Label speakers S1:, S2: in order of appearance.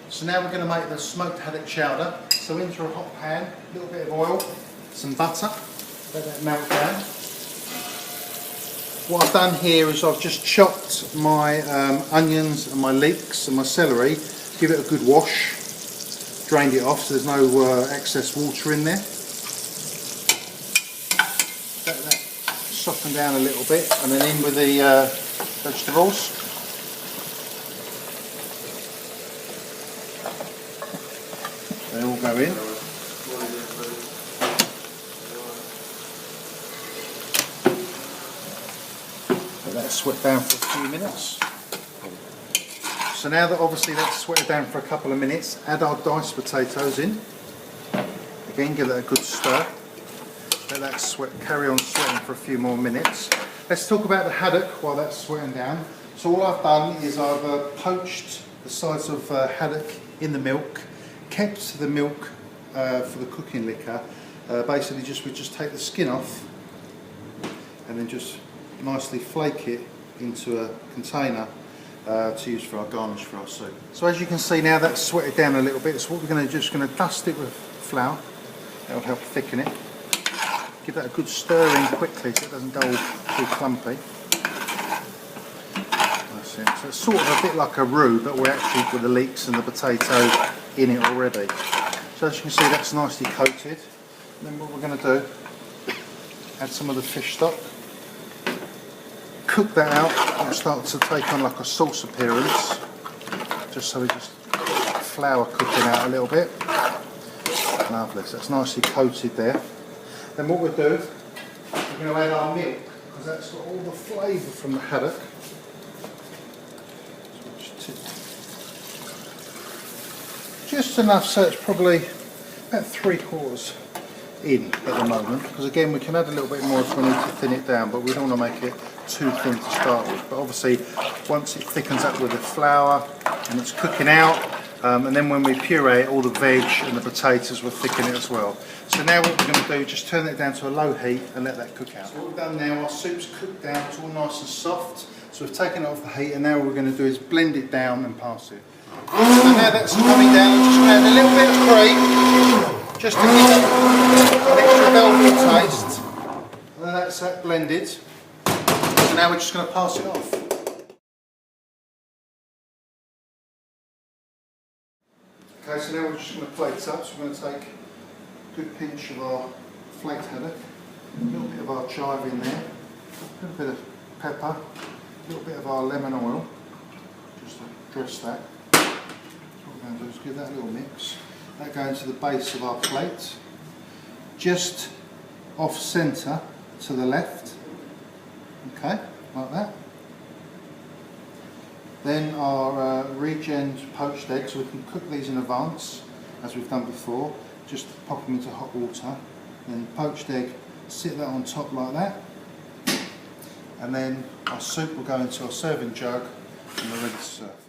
S1: So now we're going to make the smoked haddock chowder. So into a hot pan, a little bit of oil, some butter, let that melt down. What I've done here is I've just chopped my onions and my leeks and my celery, give it a good wash, drained it off so there's no excess water in there. Let that soften down a little bit and then in with the vegetables. They all go in. Let that sweat down for a few minutes. So now that obviously that's sweated down for a couple of minutes, add our diced potatoes in. Again, give that a good stir. Let that carry on sweating for a few more minutes. Let's talk about the haddock while that's sweating down. So all I've done is I've poached the sides of haddock in the milk, kept the milk for the cooking liquor. Basically we just take the skin off and then just nicely flake it into a container to use for our garnish for our soup. So as you can see now that's sweated down a little bit, so what we're going to do is dust it with flour. That will help thicken it. Give that a good stir in quickly so it doesn't go all too clumpy. That's it. So it's sort of a bit like a roux, but we're actually with the leeks and the potato in it already. So as you can see that's nicely coated. And then what we're going to do, add some of the fish stock. Cook that out, it'll start to take on like a sauce appearance, just so we just flour cooking out a little bit. Lovely, so that's nicely coated there. Then what we'll do, we're going to add our milk, because that's got all the flavour from the haddock. Just enough so it's probably about 3/4 in at the moment, because again we can add a little bit more if we need to thin it down, but we don't want to make it too thin to start with. But obviously once it thickens up with the flour and it's cooking out, and then when we puree it, all the veg and the potatoes will thicken it as well. So now what we're going to do, just turn it down to a low heat and let that cook out. So what we've done now, our soup's cooked down, it's all nice and soft, so we've taken it off the heat, and now what we're going to do is blend it down and pass it. So now that's coming down, I'm just going to add a little bit of cream, just to give it an extra velvety taste. And then that's that blended. So now we're just going to pass it off. Okay, so now we're just going to plate it up. So we're going to take a good pinch of our flaked haddock, a little bit of our chive in there, a little bit of pepper, a little bit of our lemon oil, just to dress that. So what we're going to do is give that a little mix. That goes to the base of our plate, just off centre to the left, okay, like that. Then our regened poached eggs, so we can cook these in advance, as we've done before, just pop them into hot water, then poached egg, sit that on top like that, and then our soup will go into our serving jug and we're ready to serve.